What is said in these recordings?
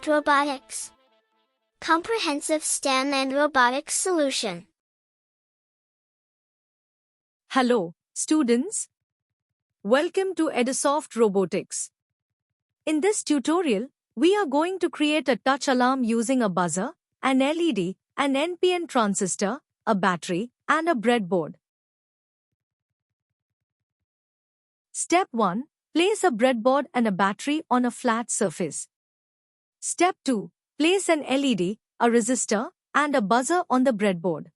Edusoft Robotix. Comprehensive STEM and robotics solution. Hello, students. Welcome to Edusoft Robotics. In this tutorial, we are going to create a touch alarm using a buzzer, an LED, an NPN transistor, a battery, and a breadboard. Step 1. Place a breadboard and a battery on a flat surface. Step 2. Place an LED, a resistor, and a buzzer on the breadboard.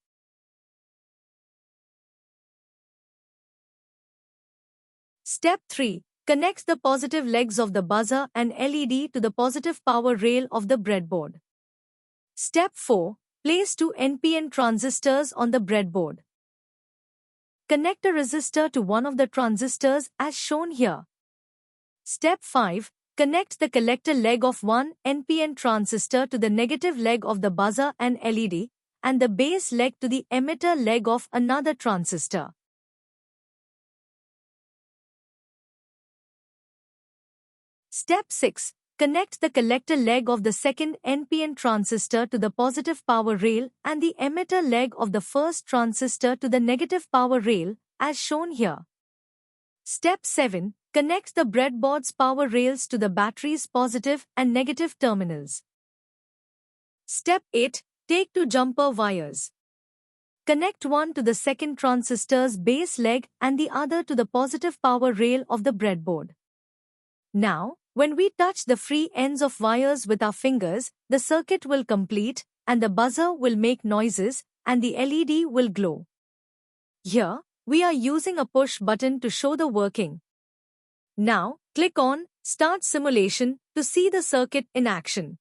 Step 3. Connect the positive legs of the buzzer and LED to the positive power rail of the breadboard. Step 4. Place 2 NPN transistors on the breadboard. Connect a resistor to one of the transistors as shown here. Step 5. Connect the collector leg of one NPN transistor to the negative leg of the buzzer and LED, and the base leg to the emitter leg of another transistor. Step 6. Connect the collector leg of the second NPN transistor to the positive power rail and the emitter leg of the first transistor to the negative power rail, as shown here. Step 7. Connect the breadboard's power rails to the battery's positive and negative terminals. Step 8. Take 2 jumper wires. Connect one to the second transistor's base leg and the other to the positive power rail of the breadboard. Now, when we touch the free ends of wires with our fingers, the circuit will complete, and the buzzer will make noises, and the LED will glow. Here, we are using a push button to show the working. Now, click on Start Simulation to see the circuit in action.